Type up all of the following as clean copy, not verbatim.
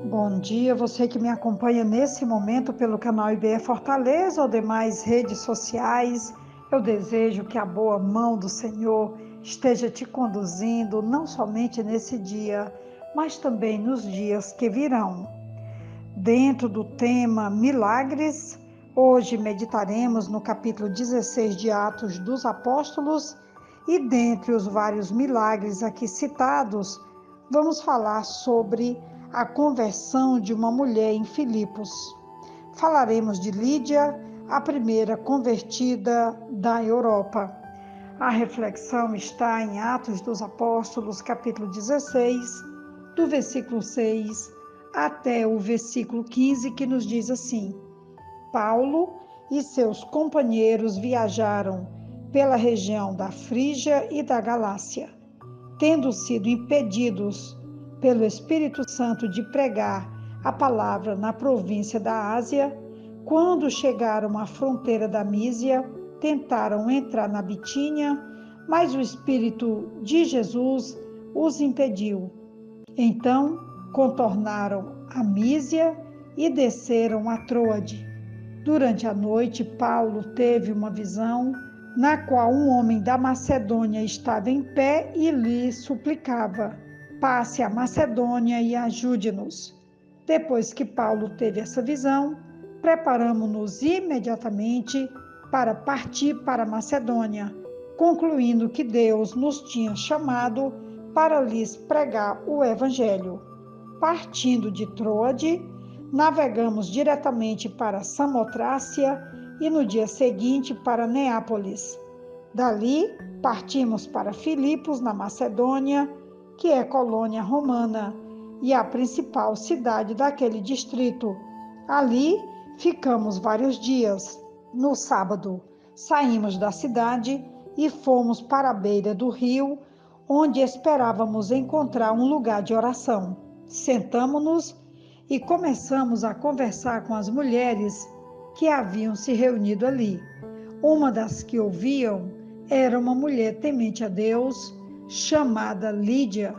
Bom dia, você que me acompanha nesse momento pelo canal IBE Fortaleza ou demais redes sociais. Eu desejo que a boa mão do Senhor esteja te conduzindo não somente nesse dia, mas também nos dias que virão. Dentro do tema Milagres, hoje meditaremos no capítulo 16 de Atos dos Apóstolos e dentre os vários milagres aqui citados, vamos falar sobre a conversão de uma mulher em Filipos. Falaremos de Lídia, a primeira convertida da Europa. A reflexão está em Atos dos Apóstolos, capítulo 16, do versículo 6 até o versículo 15, que nos diz assim: Paulo e seus companheiros viajaram pela região da Frígia e da Galácia, tendo sido impedidos pelo Espírito Santo de pregar a palavra na província da Ásia. Quando chegaram à fronteira da Mísia, tentaram entrar na Bitínia, mas o Espírito de Jesus os impediu. Então, contornaram a Mísia e desceram a Troade. Durante a noite, Paulo teve uma visão na qual um homem da Macedônia estava em pé e lhe suplicava: passe a Macedônia e ajude-nos. Depois que Paulo teve essa visão, preparamo-nos imediatamente para partir para a Macedônia, concluindo que Deus nos tinha chamado para lhes pregar o Evangelho. Partindo de Troade, navegamos diretamente para Samotrácia e no dia seguinte para Neápolis. Dali, partimos para Filipos, na Macedônia, que é colônia romana e a principal cidade daquele distrito. Ali, ficamos vários dias. No sábado, saímos da cidade e fomos para a beira do rio, onde esperávamos encontrar um lugar de oração. Sentamo-nos e começamos a conversar com as mulheres que haviam se reunido ali. Uma das que ouviam era uma mulher temente a Deus, chamada Lídia,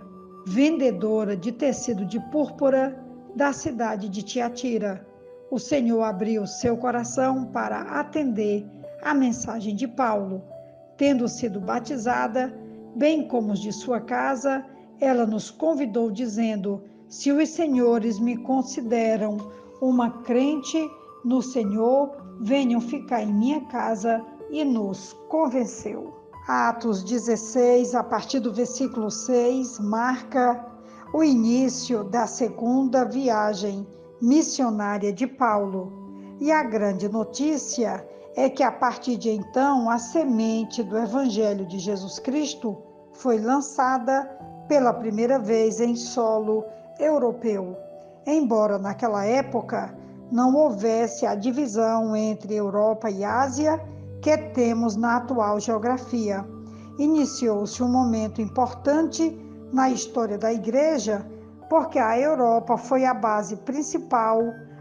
vendedora de tecido de púrpura da cidade de Tiatira. O Senhor abriu seu coração para atender a mensagem de Paulo. Tendo sido batizada, bem como os de sua casa, ela nos convidou dizendo: se os senhores me consideram uma crente no Senhor, venham ficar em minha casa, e nos convenceu. Atos 16, a partir do versículo 6, marca o início da segunda viagem missionária de Paulo. E a grande notícia é que a partir de então a semente do Evangelho de Jesus Cristo foi lançada pela primeira vez em solo europeu. Embora naquela época não houvesse a divisão entre Europa e Ásia que temos na atual geografia, iniciou-se um momento importante na história da Igreja, porque a Europa foi a base principal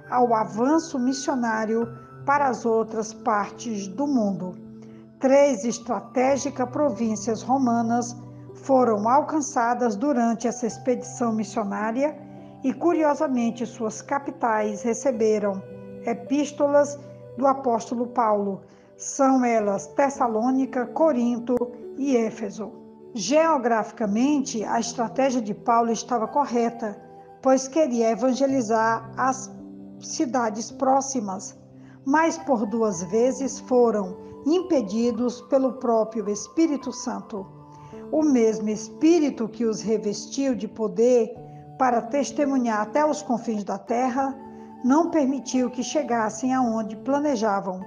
ao avanço missionário para as outras partes do mundo. 3 estratégicas províncias romanas foram alcançadas durante essa expedição missionária e, curiosamente, suas capitais receberam epístolas do apóstolo Paulo. São elas Tessalônica, Corinto e Éfeso. Geograficamente, a estratégia de Paulo estava correta, pois queria evangelizar as cidades próximas, mas por 2 vezes foram impedidos pelo próprio Espírito Santo. O mesmo Espírito que os revestiu de poder para testemunhar até os confins da terra, não permitiu que chegassem aonde planejavam,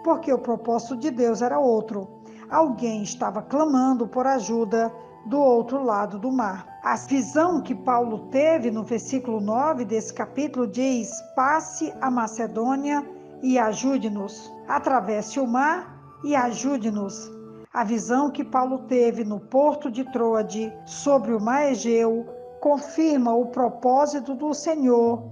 porque o propósito de Deus era outro. Alguém estava clamando por ajuda do outro lado do mar. A visão que Paulo teve no versículo 9 desse capítulo diz: passe a Macedônia e ajude-nos. Atravesse o mar e ajude-nos. A visão que Paulo teve no porto de Troade, sobre o mar Egeu, confirma o propósito do Senhor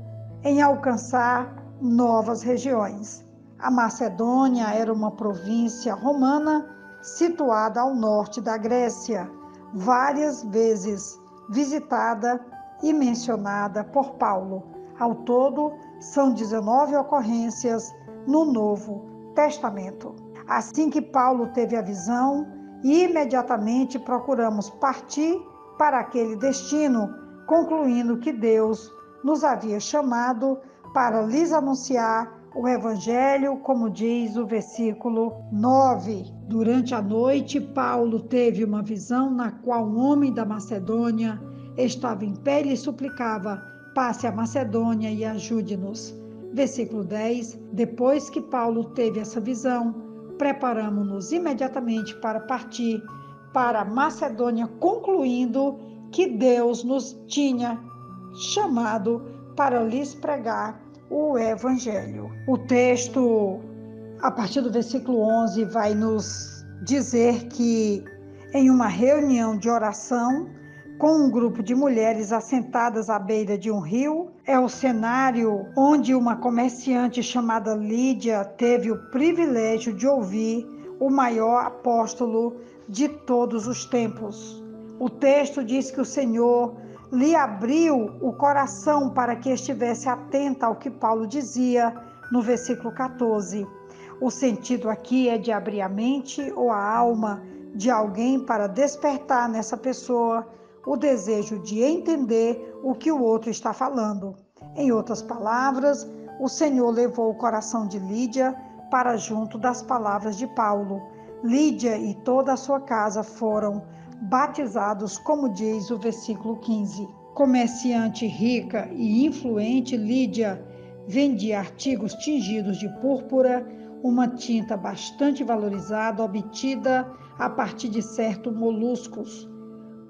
em alcançar novas regiões. A Macedônia era uma província romana situada ao norte da Grécia, várias vezes visitada e mencionada por Paulo. Ao todo, são 19 ocorrências no Novo Testamento. Assim que Paulo teve a visão, imediatamente procuramos partir para aquele destino, concluindo que Deus nos havia chamado para lhes anunciar o Evangelho, como diz o versículo 9. Durante a noite, Paulo teve uma visão na qual um homem da Macedônia estava em pé e lhe suplicava: passe a Macedônia e ajude-nos. Versículo 10. Depois que Paulo teve essa visão, preparamos-nos imediatamente para partir para a Macedônia, concluindo que Deus nos tinha chamado para lhes pregar o Evangelho. O texto, a partir do versículo 11, vai nos dizer que em uma reunião de oração com um grupo de mulheres assentadas à beira de um rio, é o cenário onde uma comerciante chamada Lídia teve o privilégio de ouvir o maior apóstolo de todos os tempos. O texto diz que o Senhor lhe abriu o coração para que estivesse atenta ao que Paulo dizia no versículo 14. O sentido aqui é de abrir a mente ou a alma de alguém para despertar nessa pessoa o desejo de entender o que o outro está falando. Em outras palavras, o Senhor levou o coração de Lídia para junto das palavras de Paulo. Lídia e toda a sua casa foram batizados, como diz o versículo 15. Comerciante rica e influente, Lídia vendia artigos tingidos de púrpura, uma tinta bastante valorizada, obtida a partir de certos moluscos.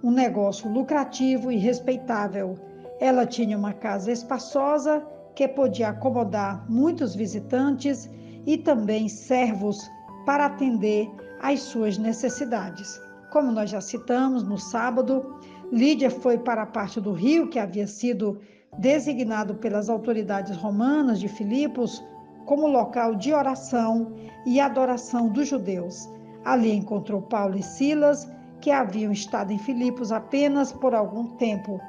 Um negócio lucrativo e respeitável. Ela tinha uma casa espaçosa que podia acomodar muitos visitantes e também servos para atender às suas necessidades. Como nós já citamos no sábado, Lídia foi para a parte do rio que havia sido designado pelas autoridades romanas de Filipos como local de oração e adoração dos judeus. Ali encontrou Paulo e Silas, que haviam estado em Filipos apenas por algum tempo.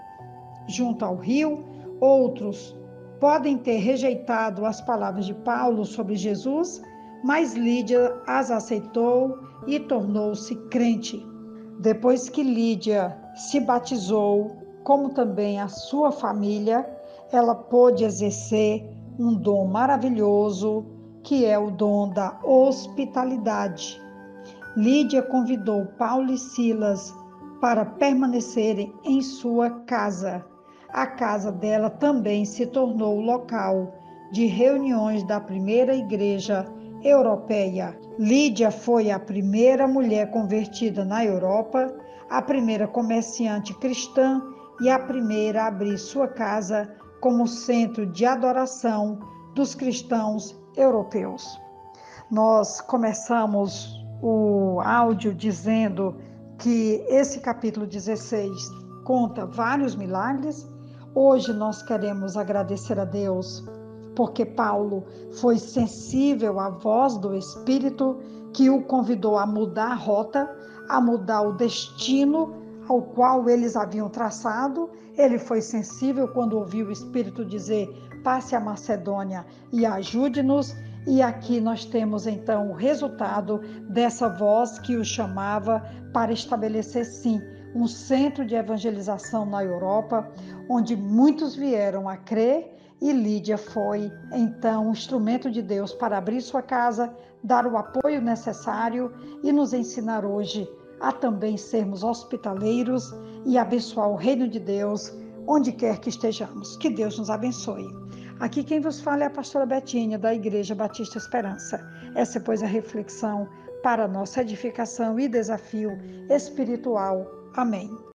Junto ao rio, outros podem ter rejeitado as palavras de Paulo sobre Jesus, mas Lídia as aceitou e tornou-se crente. Depois que Lídia se batizou, como também a sua família, ela pôde exercer um dom maravilhoso, que é o dom da hospitalidade. Lídia convidou Paulo e Silas para permanecerem em sua casa. A casa dela também se tornou o local de reuniões da primeira igreja europeia. Lídia foi a primeira mulher convertida na Europa, a primeira comerciante cristã e a primeira a abrir sua casa como centro de adoração dos cristãos europeus. Nós começamos o áudio dizendo que esse capítulo 16 conta vários milagres. Hoje nós queremos agradecer a Deus porque Paulo foi sensível à voz do Espírito que o convidou a mudar a rota, a mudar o destino ao qual eles haviam traçado. Ele foi sensível quando ouviu o Espírito dizer: passe a Macedônia e ajude-nos. E aqui nós temos então o resultado dessa voz que o chamava para estabelecer, sim, um centro de evangelização na Europa, onde muitos vieram a crer, e Lídia foi então um instrumento de Deus para abrir sua casa, dar o apoio necessário e nos ensinar hoje a também sermos hospitaleiros e abençoar o reino de Deus onde quer que estejamos. Que Deus nos abençoe. Aqui quem vos fala é a pastora Betinha, da Igreja Batista Esperança. Essa é, pois, a reflexão para a nossa edificação e desafio espiritual. Amém.